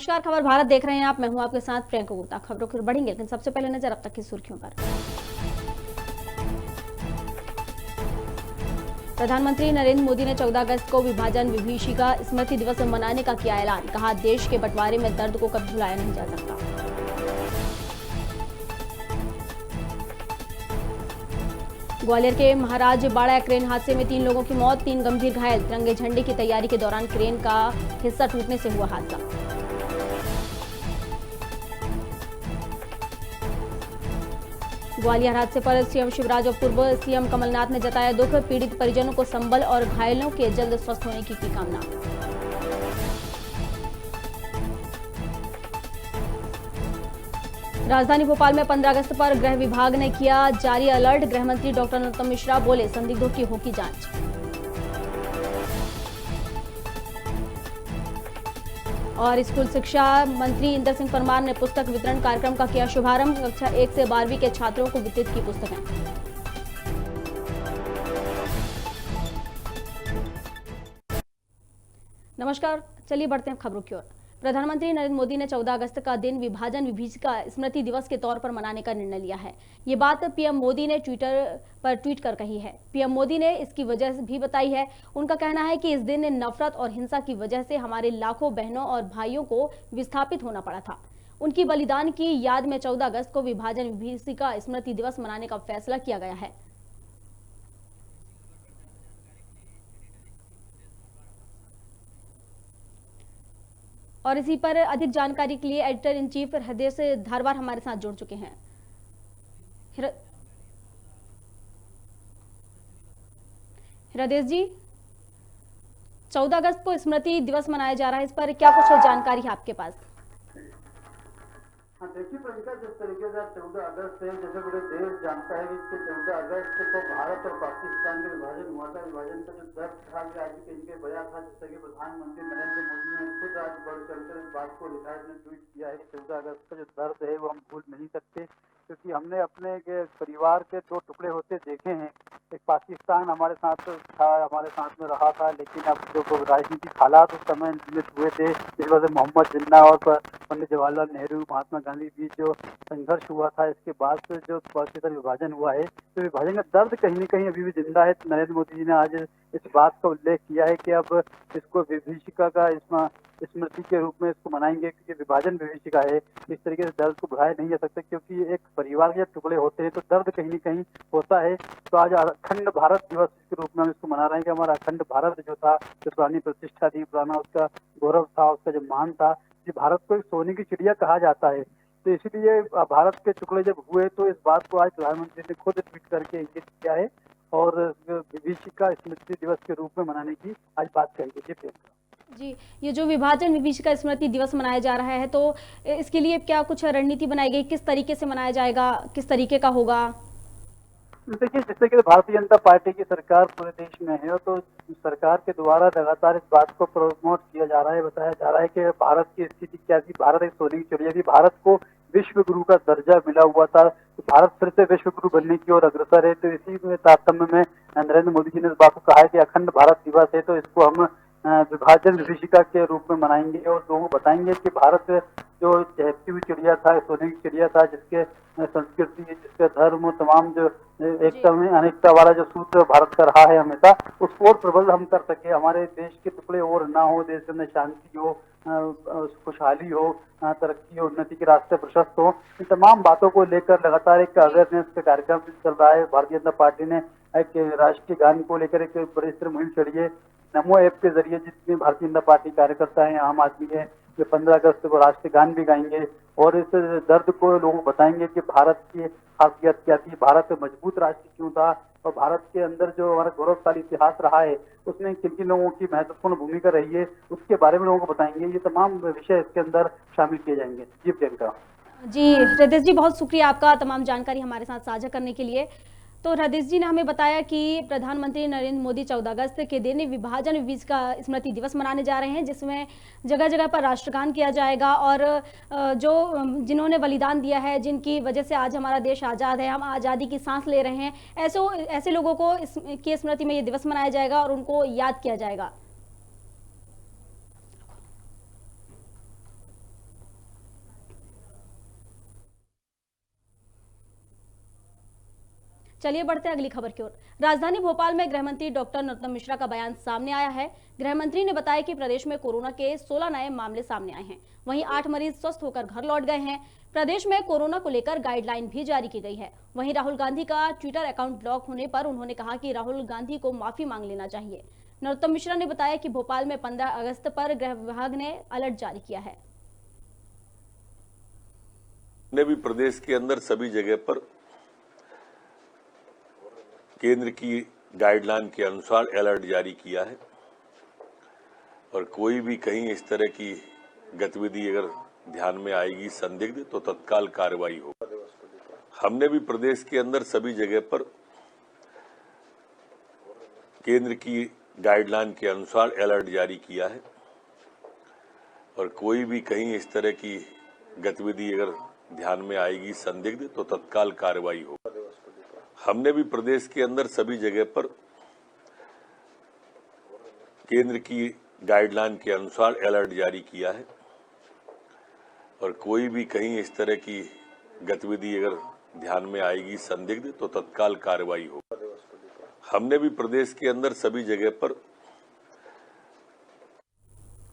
नमस्कार, खबर भारत देख रहे हैं आप। मैं हूं आपके साथ प्रियंका गुप्ता। खबरों की ओर बढ़ेंगे, लेकिन सबसे पहले नजर अब तक की सुर्खियों पर। प्रधानमंत्री नरेंद्र मोदी ने 14 अगस्त को विभाजन विभीषिका स्मृति दिवस मनाने का किया ऐलान। कहा, देश के बंटवारे में दर्द को कभी भुलाया नहीं जा सकता। ग्वालियर के महाराज बाड़ा क्रेन हादसे में 3 लोगों की मौत, 3 गंभीर घायल। तिरंगे झंडे की तैयारी के दौरान क्रेन का हिस्सा टूटने से हुआ हादसा। ग्वालियर हादसे पर सीएम शिवराज और पूर्व सीएम कमलनाथ ने जताया दुख। पीड़ित परिजनों को संबल और घायलों के जल्द स्वस्थ होने की कामना। राजधानी भोपाल में 15 अगस्त पर गृह विभाग ने किया जारी अलर्ट। गृह मंत्री डॉक्टर नरोत्तम मिश्रा बोले, संदिग्धों की होगी जांच। और स्कूल शिक्षा मंत्री इंदर सिंह परमार ने पुस्तक वितरण कार्यक्रम का किया शुभारंभ। कक्षा 1 से 12वीं के छात्रों को वितरित की पुस्तकें। नमस्कार, चलिए बढ़ते हैं खबरों की ओर। प्रधानमंत्री नरेंद्र मोदी ने 14 अगस्त का दिन विभाजन विभीषिका स्मृति दिवस के तौर पर मनाने का निर्णय लिया है। ये बात पीएम मोदी ने ट्विटर पर ट्वीट कर कही है। पीएम मोदी ने इसकी वजह भी बताई है। उनका कहना है कि इस दिन नफरत और हिंसा की वजह से हमारे लाखों बहनों और भाइयों को विस्थापित होना पड़ा था। उनकी बलिदान की याद में 14 अगस्त को विभाजन विभीषिका स्मृति दिवस मनाने का फैसला किया गया है। और इसी पर अधिक जानकारी के लिए एडिटर इन चीफ हृदय से धारवार हमारे साथ जुड़ चुके हैं। हृदय जी, 14 अगस्त को स्मृति दिवस मनाया जा रहा है, इस पर क्या कुछ जानकारी है आपके पास? देखिए प्रियंका, जिस तरीके से 14 अगस्त है, जैसे पूरे देश जानता है कि 14 अगस्त को भारत और पाकिस्तान का विभाजन हुआ था। विभाजन का जो दर्द था, आज भी कहीं के बया था, जिस तरह प्रधानमंत्री नरेंद्र मोदी ने खुद आज बढ़ चढ़कर इस बात को लिखा है, ट्वीट किया है कि 14 अगस्त का जो दर्द है वो हम भूल नहीं सकते, क्योंकि हमने अपने परिवार के 2 टुकड़े होते देखे हैं। एक पाकिस्तान हमारे साथ था, हमारे साथ में रहा था, लेकिन अब जो राजनीतिक हालात उस समय निर्मित हुए थे, इस वजह से मोहम्मद जिन्ना और पंडित जवाहरलाल नेहरू, महात्मा गांधी बीच जो संघर्ष हुआ था, इसके बाद से जो पाकिस्तान विभाजन हुआ है, तो विभाजन का दर्द कहीं न कहीं अभी भी जिंदा है। नरेंद्र मोदी जी ने आज इस बात का उल्लेख किया है कि अब इसको विभीषिका का स्मृति के रूप में इसको मनाएंगे, क्योंकि विभाजन विभीषिका है। इस तरीके से दर्द को भुलाया नहीं जा सकता, क्योंकि एक परिवार के जब टुकड़े होते हैं तो दर्द कहीं न कहीं होता है। तो आज अखंड भारत दिवस के रूप में हम इसको मना रहे हैं कि हमारा अखंड भारत जो था, जो पुरानी प्रतिष्ठा थी, पुराना उसका गौरव था, उसका जो मान था, कि भारत को एक सोने की चिड़िया कहा जाता है। तो इसीलिए भारत के टुकड़े जब हुए तो इस बात को आज प्रधानमंत्री ने खुद ट्वीट करके इंगित किया है और विभीषिका स्मृति दिवस के रूप में मनाने की आज बात कही गई है। जी, ये जो विभाजन विभीषिका स्मृति दिवस मनाया जा रहा है, तो इसके लिए क्या कुछ रणनीति बनाई गई? किस तरीके से मनाया जाएगा, किस तरीके का होगा? देखिए, जिस तरीके से भारतीय जनता पार्टी की सरकार पूरे देश में है, तो सरकार के द्वारा लगातार इस बात को प्रमोट किया जा रहा है, बताया जा रहा है कि भारत की स्थिति क्या थी। भारत एक सोने की चिड़िया थी, भारत को विश्व गुरु का दर्जा मिला हुआ था, तो भारत फिर से विश्व गुरु बनने की ओर अग्रसर है। तो इसी में तारतम्य में नरेंद्र मोदी जी ने इस बात को कहा है कि अखंड भारत दिवस है, तो इसको हम विभाजन विभीषिका के रूप में मनाएंगे और लोगों को बताएंगे कि भारत जो चहकती हुई चिड़िया था, सोने की चिड़िया था, जिसके संस्कृति, जिसके धर्म, तमाम जो एकता में अनेकता वाला जो सूत्र भारत का रहा है हमेशा, उसको और प्रबल हम कर सके। हमारे देश के टुकड़े और ना हो, देश के अंदर शांति हो, खुशहाली हो, तरक्की हो, उन्नति के रास्ते प्रशस्त हो, इन तमाम बातों को लेकर लगातार एक अवेयरनेस का कार्यक्रम चल रहा है। भारतीय जनता पार्टी ने एक राष्ट्रीय गान को लेकर एक बड़ी स्तर मुहिम चढ़ी है। नमो ऐप के जरिए जितने भारतीय जनता पार्टी कार्यकर्ता हैं, आम आदमी है, जो 15 अगस्त को राष्ट्रीय गान भी गाएंगे और इस दर्द को लोगों को बताएंगे कि भारत की खासियत क्या थी, भारत मजबूत राष्ट्र क्यों था, और भारत के अंदर जो हमारा गौरवशाली इतिहास रहा है उसमें किन किन लोगों की महत्वपूर्ण भूमिका रही है, उसके बारे में लोगों को बताएंगे। ये तमाम विषय इसके अंदर शामिल किए जाएंगे। जी प्रियंका। जी हृदय जी, बहुत शुक्रिया आपका तमाम जानकारी हमारे साथ साझा करने के लिए। तो हृदय जी ने हमें बताया कि प्रधानमंत्री नरेंद्र मोदी 14 अगस्त के दिन विभाजन विभीषिका स्मृति दिवस मनाने जा रहे हैं, जिसमें जगह जगह पर राष्ट्रगान किया जाएगा और जो जिन्होंने बलिदान दिया है, जिनकी वजह से आज हमारा देश आज़ाद है, हम आज़ादी की सांस ले रहे हैं, ऐसे लोगों को की स्मृति में ये दिवस मनाया जाएगा और उनको याद किया जाएगा। चलिए बढ़ते हैं अगली खबर की ओर। राजधानी भोपाल में गृह मंत्री डॉक्टर नरोत्तम मिश्रा का बयान सामने आया है। गृह मंत्री ने बताया कि प्रदेश में कोरोना के 16 नए मामले सामने आए हैं, वहीं 8 मरीज स्वस्थ होकर घर लौट गए हैं। प्रदेश में कोरोना को लेकर गाइडलाइन भी जारी की गई है। वहीं राहुल गांधी का ट्विटर अकाउंट ब्लॉक होने पर उन्होंने कहा कि राहुल गांधी को माफी मांग लेना चाहिए। नरोत्तम मिश्रा ने बताया कि भोपाल में 15 अगस्त पर गृह विभाग ने अलर्ट जारी किया है। ने भी प्रदेश के अंदर सभी जगह पर केंद्र की गाइडलाइन के अनुसार अलर्ट जारी किया है और कोई भी कहीं इस तरह की गतिविधि अगर ध्यान में आएगी संदिग्ध तो तत्काल कार्रवाई होगी। हमने भी प्रदेश के अंदर सभी जगह पर केंद्र की गाइडलाइन के अनुसार अलर्ट जारी किया है और कोई भी कहीं इस तरह की गतिविधि अगर ध्यान में आएगी संदिग्ध तो तत्काल कार्रवाई होगी। हमने भी प्रदेश के अंदर सभी जगह पर केंद्र की गाइडलाइन के अनुसार अलर्ट जारी किया है और कोई भी कहीं इस तरह की गतिविधि अगर ध्यान में आएगी संदिग्ध तो तत्काल कार्रवाई होगी। हमने भी प्रदेश के अंदर सभी जगह पर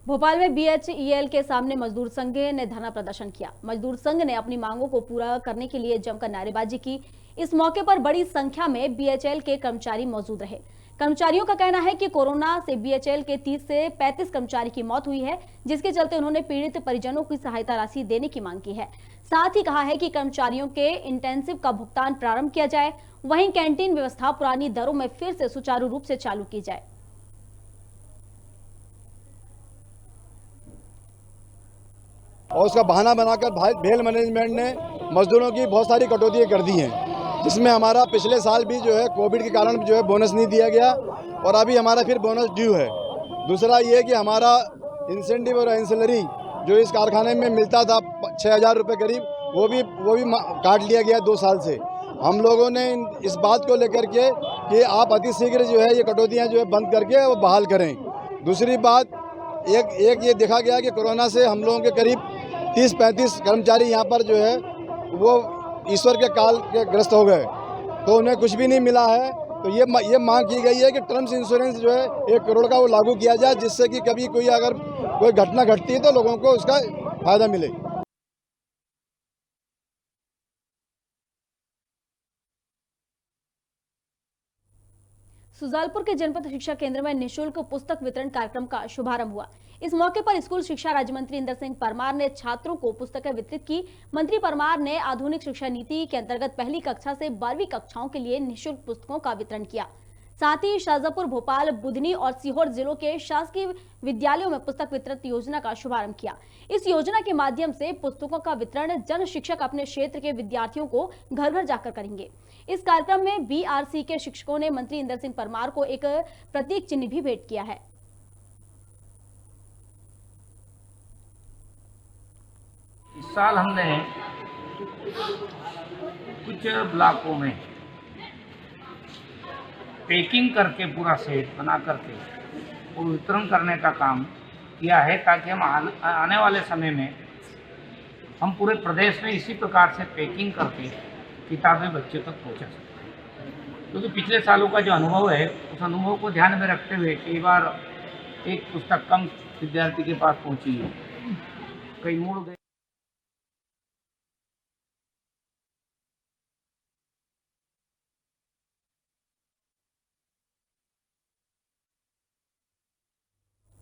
भोपाल में बीएचईएल के सामने मजदूर संघ ने धरना प्रदर्शन किया। मजदूर संघ ने अपनी मांगों को पूरा करने के लिए जमकर नारेबाजी की। इस मौके पर बड़ी संख्या में बीएचईएल के कर्मचारी मौजूद रहे। कर्मचारियों का कहना है कि कोरोना से बीएचईएल के 30 से 35 कर्मचारी की मौत हुई है, जिसके चलते उन्होंने पीड़ित परिजनों की सहायता राशि देने की मांग की है। साथ ही कहा है कि कर्मचारियों के इंटेंसिव का भुगतान प्रारंभ किया जाए, वहीं कैंटीन व्यवस्था पुरानी दरों में फिर से सुचारू रूप से चालू की जाए। और उसका बहाना बनाकर भेल मैनेजमेंट ने मजदूरों की बहुत सारी कटौतियाँ कर दी हैं, जिसमें हमारा पिछले साल भी जो है कोविड के कारण जो है बोनस नहीं दिया गया और अभी हमारा फिर बोनस ड्यू है। दूसरा ये कि हमारा इंसेंटिव और एंसिलरी जो इस कारखाने में मिलता था 6,000 रुपये करीब, वो भी काट लिया गया 2 साल से। हम लोगों ने इस बात को लेकर के कि आप अतिशीघ्र जो है ये कटौतियाँ जो है बंद करके वो बहाल करें। दूसरी बात एक ये देखा गया कि कोरोना से हम लोगों के करीब 30-35 कर्मचारी यहाँ पर जो है वो ईश्वर के काल के ग्रस्त हो गए, तो उन्हें कुछ भी नहीं मिला है। तो ये मांग की गई है कि टर्म्स इंश्योरेंस जो है 1 करोड़ का वो लागू किया जाए, जिससे कि कभी अगर कोई घटना घटती है तो लोगों को उसका फायदा मिले। सुजालपुर के जनपद शिक्षा केंद्र में निःशुल्क पुस्तक वितरण कार्यक्रम का शुभारंभ हुआ। इस मौके पर स्कूल शिक्षा राज्य मंत्री इंदर सिंह परमार ने छात्रों को पुस्तकें वितरित की। मंत्री परमार ने आधुनिक शिक्षा नीति के अंतर्गत पहली कक्षा से 12वीं कक्षाओं के लिए निःशुल्क पुस्तकों का वितरण किया। साथ ही शाजापुर, भोपाल, बुधनी और सीहोर जिलों के शासकीय विद्यालयों में पुस्तक वितरण योजना का शुभारंभ किया। इस योजना के माध्यम से पुस्तकों का वितरण जन शिक्षक अपने क्षेत्र के विद्यार्थियों को घर घर जाकर करेंगे। इस कार्यक्रम में बीआरसी के शिक्षकों ने मंत्री इंदर सिंह परमार को एक प्रतीक चिन्ह भी भेंट किया है। इस साल हमने कुछ ब्लॉकों में पैकिंग करके पूरा सेट बना करके वो वितरण करने का काम किया है, ताकि हम आने वाले समय में हम पूरे प्रदेश में इसी प्रकार से पैकिंग करके किताबें बच्चों तक पहुंचा सकते। क्योंकि पिछले सालों का जो अनुभव है, उस अनुभव को ध्यान में रखते हुए कई बार एक पुस्तक कम विद्यार्थी के पास पहुंची है, कई मुड़ गए।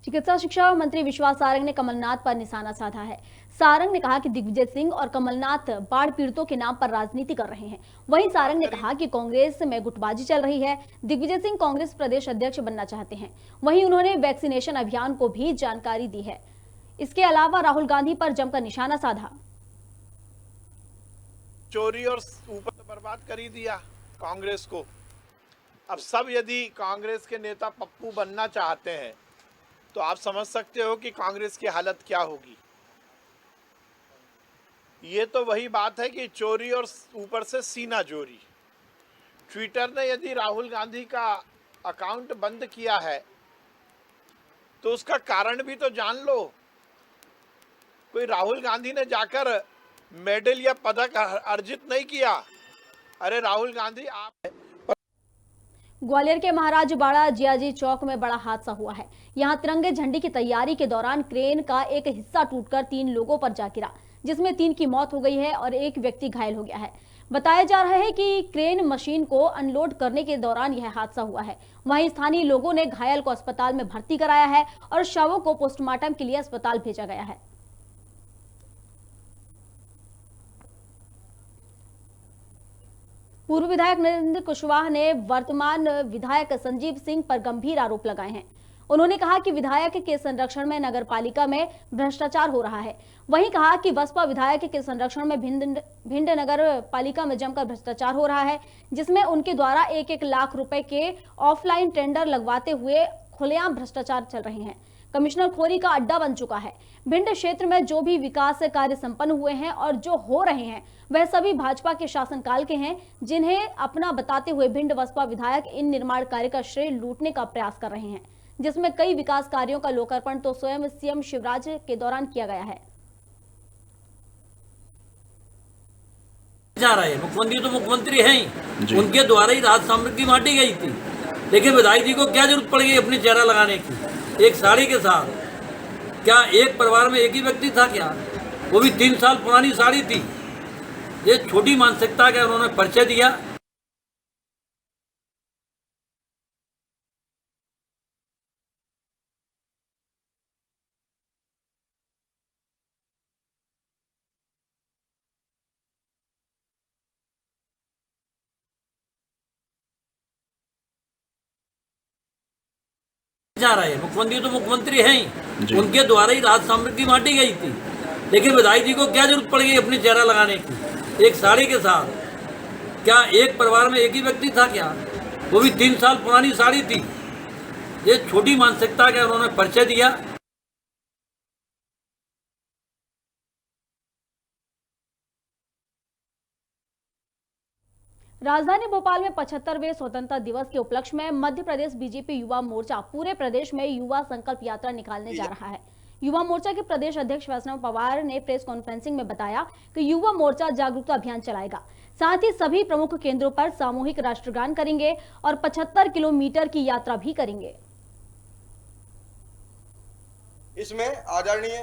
चिकित्सा शिक्षा मंत्री विश्वास सारंग ने कमलनाथ पर निशाना साधा है। सारंग ने कहा कि दिग्विजय सिंह और कमलनाथ बाढ़ पीड़ितों के नाम पर राजनीति कर रहे हैं। वहीं सारंग ने कहा कि कांग्रेस में गुटबाजी चल रही है। दिग्विजय सिंह कांग्रेस प्रदेश अध्यक्ष बनना चाहते हैं। वहीं उन्होंने वैक्सीनेशन अभियान को भी जानकारी दी है। इसके अलावा राहुल गांधी पर जमकर निशाना साधा। चोरी और ऊपर बर्बाद कर ही दिया कांग्रेस को। अब सब यदि कांग्रेस के नेता पप्पू बनना चाहते हैं तो आप समझ सकते हो कि कांग्रेस की हालत क्या होगी। ये तो वही बात है कि चोरी और ऊपर से सीना जोरी। ट्विटर ने यदि राहुल गांधी का अकाउंट बंद किया है तो उसका कारण भी तो जान लो। कोई राहुल गांधी ने जाकर मेडल या पदक अर्जित नहीं किया, अरे राहुल गांधी आप ग्वालियर के महाराज बाड़ा जियाजी चौक में बड़ा हादसा हुआ है। यहां तिरंगे झंडी की तैयारी के दौरान क्रेन का एक हिस्सा टूटकर 3 लोगों पर जा गिरा, जिसमें 3 की मौत हो गई है और एक व्यक्ति घायल हो गया है। बताया जा रहा है कि क्रेन मशीन को अनलोड करने के दौरान यह हादसा हुआ है। वहीं स्थानीय लोगों ने घायल को अस्पताल में भर्ती कराया है और शवों को पोस्टमार्टम के लिए अस्पताल भेजा गया है। पूर्व विधायक नरेंद्र कुशवाहा ने वर्तमान विधायक संजीव सिंह पर गंभीर आरोप लगाए हैं। उन्होंने कहा कि विधायक के संरक्षण में नगरपालिका में भ्रष्टाचार हो रहा है। वहीं कहा कि बसपा विधायक के संरक्षण में भिंड नगर पालिका में जमकर भ्रष्टाचार हो रहा है, जिसमें उनके द्वारा 1-1 लाख रुपए के ऑफलाइन टेंडर लगवाते हुए खुलेआम भ्रष्टाचार चल रहे हैं। कमिश्नर खोरी का अड्डा बन चुका है। भिंड क्षेत्र में जो भी विकास कार्य संपन्न हुए हैं और जो हो रहे हैं वह सभी भाजपा के शासनकाल के हैं, जिन्हें अपना बताते हुए भिंड बसपा विधायक इन निर्माण कार्य का श्रेय लूटने का प्रयास कर रहे हैं, जिसमें कई विकास कार्यों का लोकार्पण तो स्वयं सीएम शिवराज के दौरान किया गया है। जा रहा है मुख्यमंत्री तो मुख्यमंत्री हैं ही, उनके द्वारा ही राज सामग्री बांटी गई थी, लेकिन विधायक जी को क्या जरूरत पड़ गई अपनी चेहरा लगाने की एक साड़ी के साथ? क्या एक परिवार में एक ही व्यक्ति था क्या? वो भी 3 साल पुरानी साड़ी थी। ये छोटी मानसिकता का उन्होंने परिचय दिया। जा रहा है मुख्यमंत्री तो मुख्यमंत्री हैं ही, उनके द्वारा ही राज सामग्री बांटी गई थी, लेकिन विधायक जी को क्या जरूरत पड़ गई अपनी चेहरा लगाने की एक साड़ी के साथ? क्या एक परिवार में एक ही व्यक्ति था क्या? वो भी 3 साल पुरानी साड़ी थी। ये छोटी मानसिकता का उन्होंने परिचय दिया। राजधानी भोपाल में 75वें स्वतंत्रता दिवस के उपलक्ष्य में मध्य प्रदेश बीजेपी युवा मोर्चा पूरे प्रदेश में युवा संकल्प यात्रा निकालने जा रहा है। युवा मोर्चा के प्रदेश अध्यक्ष वैष्णव पवार ने प्रेस कॉन्फ्रेंसिंग में बताया कि युवा मोर्चा जागरूकता अभियान चलाएगा, साथ ही सभी प्रमुख केंद्रों पर सामूहिक राष्ट्रगान करेंगे और 75 किलोमीटर की यात्रा भी करेंगे। इसमें आदरणीय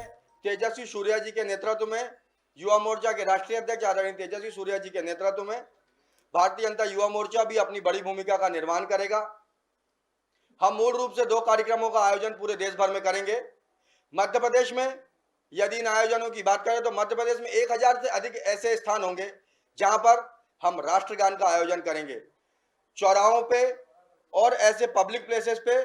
तेजस्वी सूर्या जी के नेतृत्व में युवा मोर्चा के राष्ट्रीय अध्यक्ष आदरणीय तेजस्वी सूर्या जी के नेतृत्व में भारतीय जनता युवा मोर्चा भी अपनी बड़ी भूमिका का निर्माण करेगा। हम मूल रूप से 2 कार्यक्रमों का आयोजन पूरे देश भर में करेंगे। मध्य प्रदेश में यदि इन आयोजनों की बात करें तो मध्य प्रदेश में 1000 से अधिक ऐसे स्थान होंगे जहां पर हम राष्ट्रगान का आयोजन करेंगे। चौराहों पे और ऐसे पब्लिक प्लेसेस पे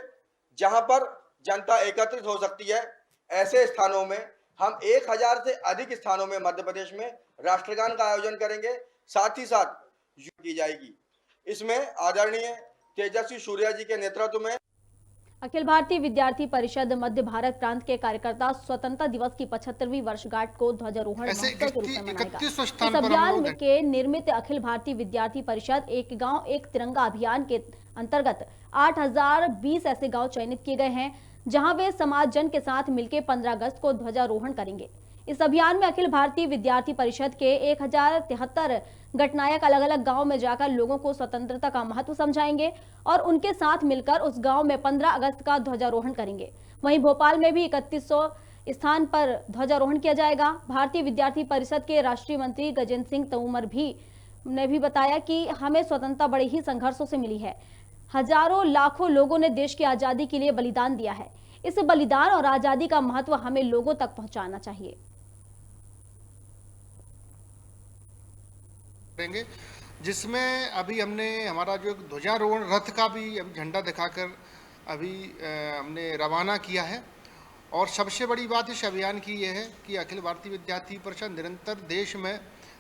जहां पर जनता एकत्रित हो सकती है, ऐसे स्थानों में हम 1000 से अधिक स्थानों में मध्य प्रदेश में राष्ट्रगान का आयोजन करेंगे। साथ ही साथ की जाएगी। इसमें आदरणीय तेजस्वी सूर्या जी के नेतृत्व में अखिल भारतीय विद्यार्थी परिषद मध्य भारत प्रांत के कार्यकर्ता स्वतंत्रता दिवस की 75वीं वर्षगांठ को ध्वजारोहण महोत्सव के रूप में मनाएगा। इस अभियान के निर्मित अखिल भारतीय विद्यार्थी परिषद एक गांव एक तिरंगा अभियान के अंतर्गत 8020 ऐसे गांव चयनित किए गए हैं, जहां वे समाज जन के साथ मिलकर 15 अगस्त को ध्वजारोहण करेंगे। इस अभियान में अखिल भारतीय विद्यार्थी परिषद के 1073 गठनायक अलग अलग गांव में जाकर लोगों को स्वतंत्रता का महत्व समझाएंगे और उनके साथ मिलकर उस गांव में 15 अगस्त का ध्वजारोहण करेंगे। वहीं भोपाल में भी 3100 स्थान पर ध्वजारोहण किया जाएगा। भारतीय विद्यार्थी परिषद के राष्ट्रीय मंत्री गजेंद्र सिंह तोमर ने भी बताया कि हमें स्वतंत्रता बड़े ही संघर्षों से मिली है। हजारों लाखों लोगों ने देश की आजादी के लिए बलिदान दिया है। इस बलिदान और आजादी का महत्व हमें लोगों तक पहुंचाना चाहिए। जिसमें अभी हमने हमारा जो ध्वजारोहण रथ का भी अभी झंडा दिखाकर अभी हमने रवाना किया है। और सबसे बड़ी बात इस अभियान की यह है कि अखिल भारतीय विद्यार्थी परिषद निरंतर देश में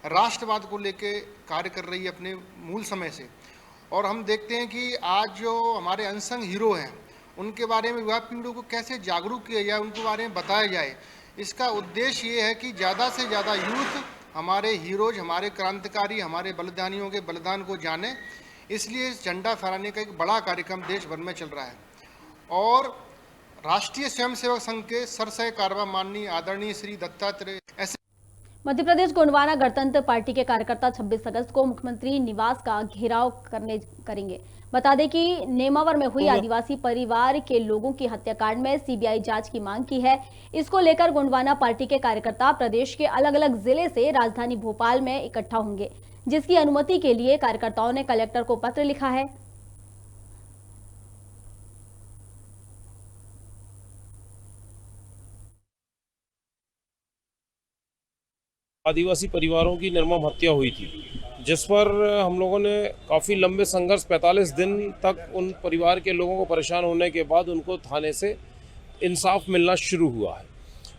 राष्ट्रवाद को लेकर कार्य कर रही है अपने मूल समय से। और हम देखते हैं कि आज जो हमारे अनसंग हीरो हैं उनके बारे में युवा पीढ़ी को कैसे जागरूक किया जाए, उनके बारे में बताया जाए। इसका उद्देश्य ये है कि ज़्यादा से ज़्यादा यूथ हमारे हीरोज, हमारे क्रांतिकारी, हमारे बलिदानियों के बलिदान को जाने। इसलिए झंडा फहराने का एक बड़ा कार्यक्रम देश भर में चल रहा है। और राष्ट्रीय स्वयंसेवक संघ के सरसह कारवा माननीय आदरणीय श्री दत्तात्रेय ऐसे मध्य प्रदेश गोंडवाना गणतंत्र पार्टी के कार्यकर्ता 26 अगस्त को मुख्यमंत्री निवास का घेराव करेंगे। बता दें कि नेमावर में हुई आदिवासी परिवार के लोगों की हत्याकांड में सीबीआई जांच की मांग की है। इसको लेकर गोंडवाना पार्टी के कार्यकर्ता प्रदेश के अलग अलग जिले से राजधानी भोपाल में इकट्ठा होंगे, जिसकी अनुमति के लिए कार्यकर्ताओं ने कलेक्टर को पत्र लिखा है। आदिवासी परिवारों की निर्मम हत्या हुई थी, जिस पर हम लोगों ने काफ़ी लंबे संघर्ष 45 दिन तक उन परिवार के लोगों को परेशान होने के बाद उनको थाने से इंसाफ मिलना शुरू हुआ है।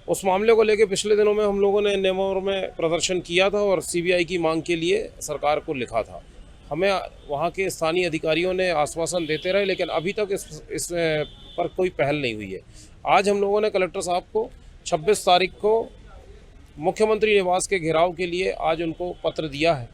उस मामले को लेकर पिछले दिनों में हम लोगों ने नेमावर में प्रदर्शन किया था और सीबीआई की मांग के लिए सरकार को लिखा था। हमें वहाँ के स्थानीय अधिकारियों ने आश्वासन देते रहे, लेकिन अभी तक इस पर कोई पहल नहीं हुई है। आज हम लोगों ने कलेक्टर साहब को 26 तारीख को मुख्यमंत्री निवास के घेराव के लिए आज उनको पत्र दिया है।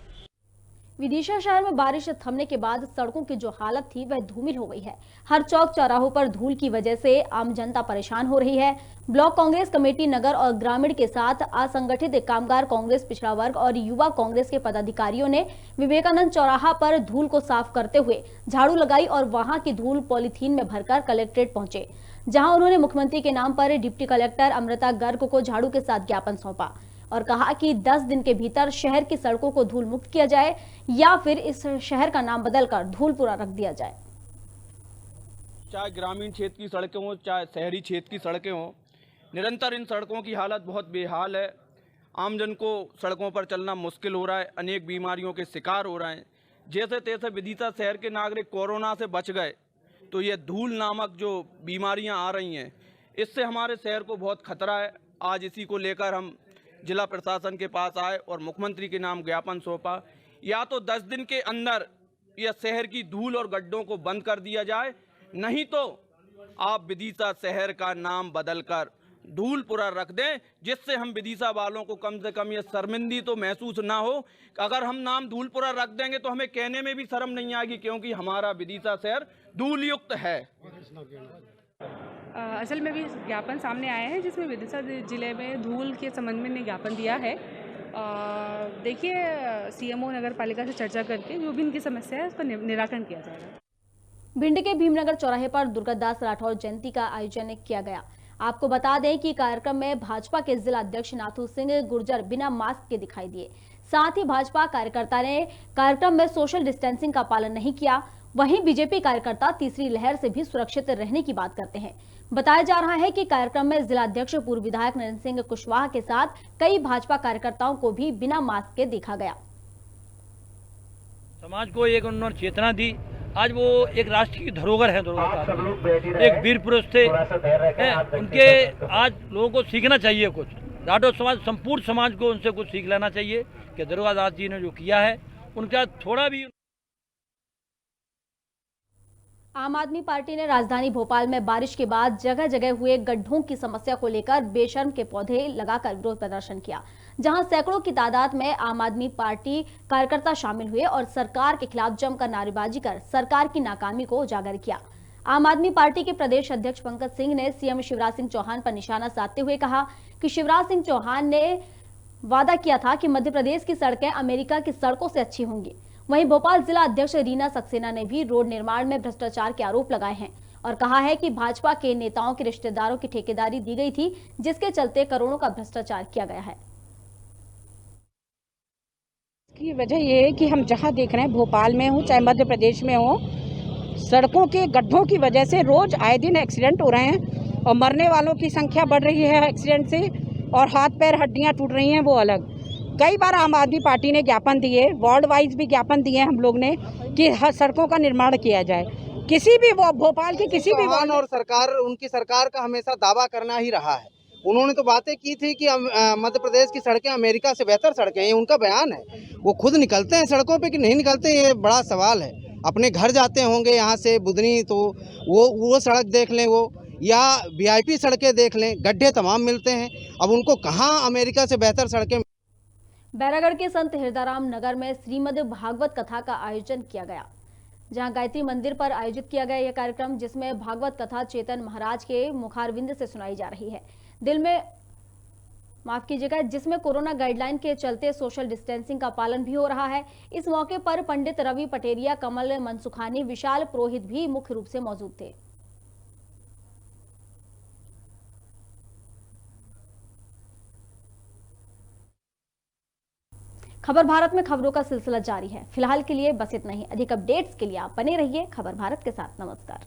विदिशा शहर में बारिश थमने के बाद सड़कों की जो हालत थी वह धूमिल हो गई है। हर चौक चौराहों पर धूल की वजह से आम जनता परेशान हो रही है। ब्लॉक कांग्रेस कमेटी नगर और ग्रामीण के साथ असंगठित कामगार कांग्रेस, पिछड़ा वर्ग और युवा कांग्रेस के पदाधिकारियों ने विवेकानंद चौराहा पर धूल को साफ करते हुए झाड़ू लगाई और वहां की धूल पॉलीथीन में भरकर कलेक्ट्रेट पहुंचे, जहां उन्होंने मुख्यमंत्री के नाम पर डिप्टी कलेक्टर अमृता गर्ग को झाड़ू के साथ ज्ञापन सौंपा और कहा कि 10 दिन के भीतर शहर की सड़कों को धूल मुक्त किया जाए या फिर इस शहर का नाम बदलकर धूलपुरा रख दिया जाए। चाहे ग्रामीण क्षेत्र की सड़कें हों, चाहे शहरी क्षेत्र की सड़कें हों, निरंतर इन सड़कों की हालत बहुत बेहाल है। आमजन को सड़कों पर चलना मुश्किल हो रहा है, अनेक बीमारियों के शिकार हो रहे हैं। जैसे तैसे विदिशा शहर के नागरिक कोरोना से बच गए, तो ये धूल नामक जो बीमारियां आ रही हैं, इससे हमारे शहर को बहुत खतरा है। आज इसी को लेकर हम जिला प्रशासन के पास आए और मुख्यमंत्री के नाम ज्ञापन सौंपा। या तो 10 दिन के अंदर यह शहर की धूल और गड्ढों को बंद कर दिया जाए, नहीं तो आप विदिशा शहर का नाम बदलकर धूलपुरा रख दें, जिससे हम विदिशा वालों को कम से कम ये शर्मिंदी तो महसूस ना हो। अगर हम नाम धूलपुरा रख देंगे तो हमें कहने में भी शर्म नहीं आएगी, क्योंकि हमारा विदिशा शहर धूल युक्त है। असल में भी ज्ञापन सामने आया है, जिसमें विदिशा जिले में धूल के संबंध में ज्ञापन दिया है। देखिए, सीएमओ नगर पालिका से चर्चा करके जो भी इनकी समस्या है उसका निराकरण किया जाएगा। भिंड के भीमनगर चौराहे पर दुर्गादास राठौर जयंती का आयोजन किया गया। आपको बता दें कि कार्यक्रम में भाजपा के जिला अध्यक्ष नाथू सिंह गुर्जर बिना मास्क के दिखाई दिए। साथ ही भाजपा कार्यकर्ता ने कार्यक्रम में सोशल डिस्टेंसिंग का पालन नहीं किया। वहीं बीजेपी कार्यकर्ता तीसरी लहर से भी सुरक्षित रहने की बात करते हैं। बताया जा रहा है कि कार्यक्रम में जिला अध्यक्ष पूर्व विधायक नरेंद्र सिंह कुशवाहा के साथ कई भाजपा कार्यकर्ताओं को भी बिना मास्क के देखा गया। समाज को एक उन्होंने चेतना दी। आज वो एक राष्ट्र की धरोहर है, एक वीर पुरुष थे उनके। आज लोगों को सीखना चाहिए कुछ। राठौर समाज, संपूर्ण समाज को उनसे कुछ सीख लेना चाहिए कि दुर्गादास जी ने जो किया है उनका थोड़ा भी। आम आदमी पार्टी ने राजधानी भोपाल में बारिश के बाद जगह जगह हुए गड्ढों की समस्या को लेकर बेशर्म के पौधे लगाकर विरोध प्रदर्शन किया, जहां सैकड़ों की तादाद में आम आदमी पार्टी कार्यकर्ता शामिल हुए और सरकार के खिलाफ जमकर नारेबाजी कर सरकार की नाकामी को उजागर किया। आम आदमी पार्टी के प्रदेश अध्यक्ष पंकज सिंह ने सीएम शिवराज सिंह चौहान पर निशाना साधते हुए कहा कि शिवराज सिंह चौहान ने वादा किया था कि मध्य प्रदेश की सड़कें अमेरिका की सड़कों से अच्छी होंगी। वहीं भोपाल जिला अध्यक्ष रीना सक्सेना ने भी रोड निर्माण में भ्रष्टाचार के आरोप लगाए हैं और कहा है कि भाजपा के नेताओं के रिश्तेदारों की ठेकेदारी दी गई थी, जिसके चलते करोड़ों का भ्रष्टाचार किया गया है। की वजह यह है कि हम जहां देख रहे हैं, भोपाल में हो चाहे मध्य प्रदेश में हो, सड़कों के गड्ढों की वजह से रोज आए दिन एक्सीडेंट हो रहे हैं और मरने वालों की संख्या बढ़ रही है एक्सीडेंट से, और हाथ पैर हड्डियां टूट रही हैं वो अलग। कई बार आम आदमी पार्टी ने ज्ञापन दिए, वार्ड वाइज भी ज्ञापन दिए हम लोग ने कि हर सड़कों का निर्माण किया जाए। किसी भी भोपाल के किसी भी वार्ड, और सरकार, उनकी सरकार का हमेशा दावा करना ही रहा है। उन्होंने तो बातें की थी कि मध्य प्रदेश की सड़कें अमेरिका से बेहतर सड़कें हैं, उनका बयान है। वो खुद निकलते हैं सड़कों पे कि नहीं निकलते, ये बड़ा सवाल है। अपने घर जाते होंगे यहाँ से बुधनी, तो वो सड़क देख लें, वो या वीआईपी सड़कें देख लें, गड्ढे तमाम मिलते हैं। अब उनको कहाँ अमेरिका से बेहतर सड़कें। बैरागढ़ के संत हृदयराम नगर में श्रीमद् भागवत कथा का आयोजन किया गया, जहां गायत्री मंदिर पर आयोजित किया गया यह कार्यक्रम, जिसमें भागवत कथा चेतन महाराज के मुखारविंद से सुनाई जा रही है। माफ कीजिएगा, जिसमें कोरोना गाइडलाइन के चलते सोशल डिस्टेंसिंग का पालन भी हो रहा है। इस मौके पर पंडित रवि पटेरिया, कमल मनसुखानी, विशाल पुरोहित भी मुख्य रूप से मौजूद थे। खबर भारत में खबरों का सिलसिला जारी है। फिलहाल के लिए बस इतना ही। अधिक अपडेट्स के लिए आप बने रहिए खबर भारत के साथ। नमस्कार।